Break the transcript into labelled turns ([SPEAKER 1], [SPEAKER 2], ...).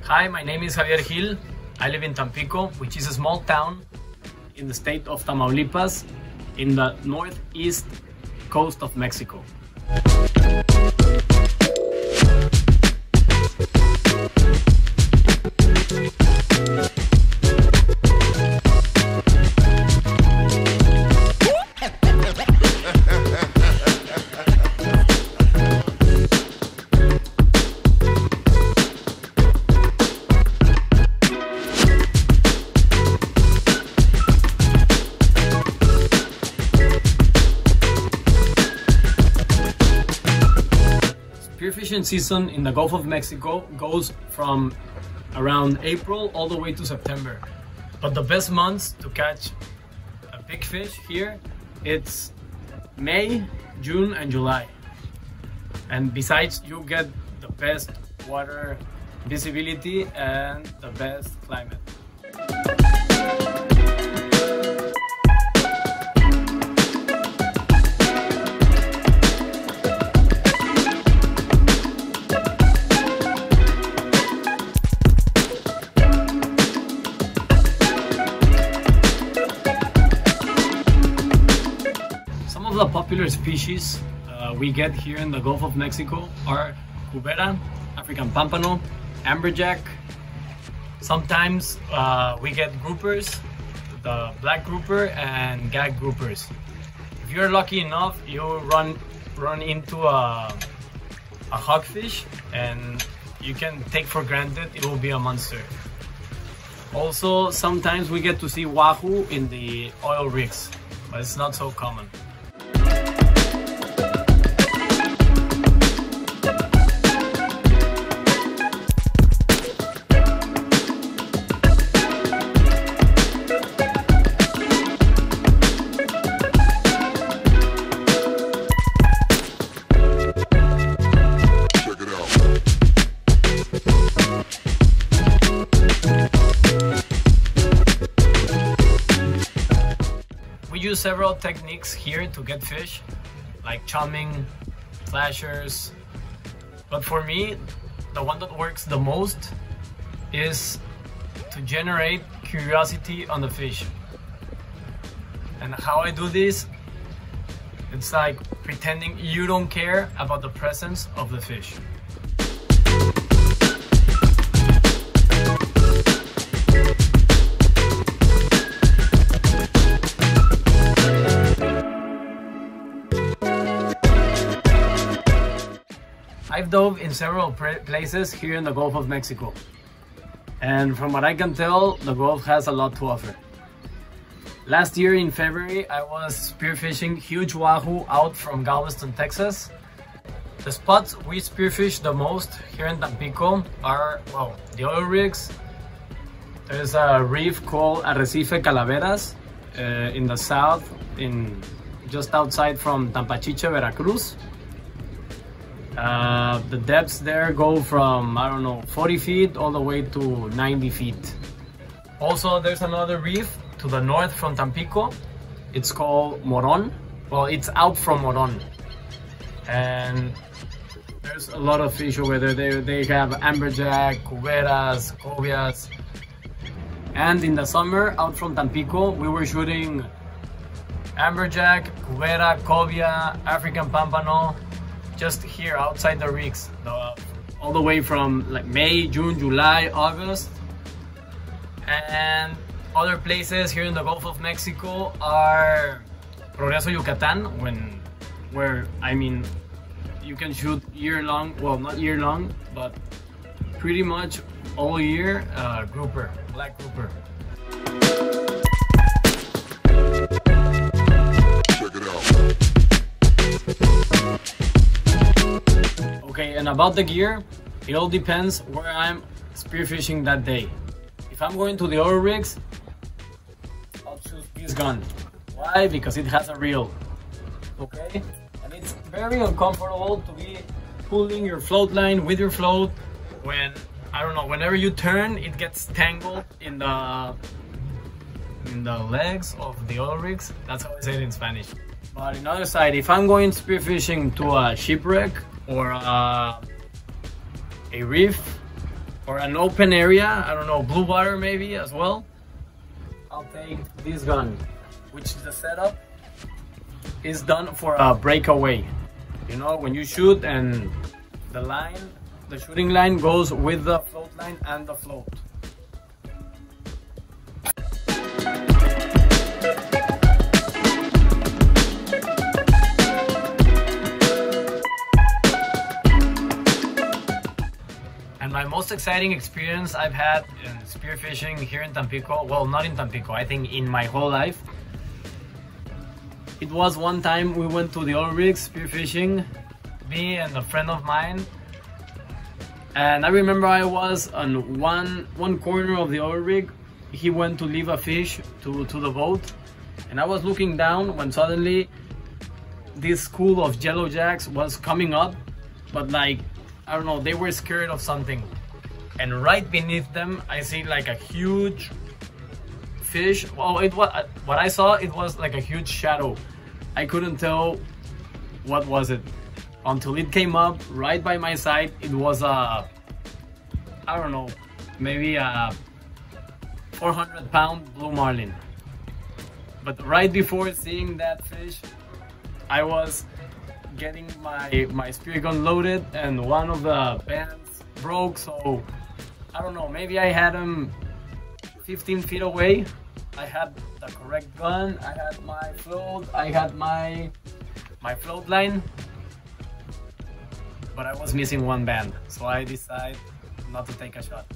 [SPEAKER 1] Hi, my name is Javier Gil. I live in Tampico, which is a small town in the state of Tamaulipas, in the northeast coast of Mexico. Spearfishing season in the Gulf of Mexico goes from around April all the way to September. But the best months to catch a big fish here, it's May, June and July. And besides, you get the best water visibility and the best climate. The popular species we get here in the Gulf of Mexico are cubera, African pampano, amberjack. Sometimes we get groupers, the black grouper and gag groupers. If you're lucky enough, you'll run into a hogfish, and you can take for granted it will be a monster. Also, sometimes we get to see wahoo in the oil rigs, but it's not so common. We use several techniques here to get fish, like chumming, flashers, but for me, the one that works the most is to generate curiosity on the fish. And how I do this, it's like pretending you don't care about the presence of the fish. I've dove in several places here in the Gulf of Mexico, and from what I can tell, the Gulf has a lot to offer. Last year in February, I was spearfishing huge wahoo out from Galveston, Texas. The spots we spearfish the most here in Tampico are, well, the oil rigs. There's a reef called Arrecife Calaveras in the south, just outside from Tampachiche, Veracruz. The depths there go from, I don't know, 40 feet all the way to 90 feet. Also, there's another reef to the north from Tampico. It's called Moron. Well, it's out from Moron. And there's a lot of fish over there. They have amberjack, cuberas, cobias. And in the summer, out from Tampico, we were shooting amberjack, cubera, cobia, African pampano, just here outside the rigs, all the way from like May, June, July, August. And other places here in the Gulf of Mexico are Progreso, Yucatan, where I mean you can shoot year-long, well, not year-long, but pretty much all year, grouper, black grouper. Check it out. Okay, and about the gear, it all depends where I'm spearfishing that day. If I'm going to the oil rigs, I'll choose this gun. Why? Because it has a reel. Okay? And it's very uncomfortable to be pulling your float line with your float when, I don't know, whenever you turn, it gets tangled in the legs of the oil rigs. That's how I say it in Spanish. But on the other side, if I'm going spearfishing to a shipwreck or a reef, or an open area, I don't know, blue water maybe as well, I'll take this gun, which the setup is done for a breakaway. You know, when you shoot and the shooting line goes with the float line and the float. And my most exciting experience I've had in spearfishing here in Tampico, well, not in Tampico, I think in my whole life, it was one time we went to the oil rigs spearfishing, me and a friend of mine. And I remember I was on one corner of the oil rig. He went to leave a fish to the boat, and I was looking down when suddenly this school of yellow jacks was coming up, but like, I don't know, they were scared of something. And right beneath them, I see like a huge fish. Well, it was, what I saw, it was like a huge shadow. I couldn't tell what was it until it came up right by my side. It was a, I don't know, maybe a 400-pound blue marlin. But right before seeing that fish, I was getting my spear gun loaded and one of the bands broke, so I don't know, maybe I had him 15 feet away. I had the correct gun, I had my float, I had my float line, but I was missing one band, so I decided not to take a shot.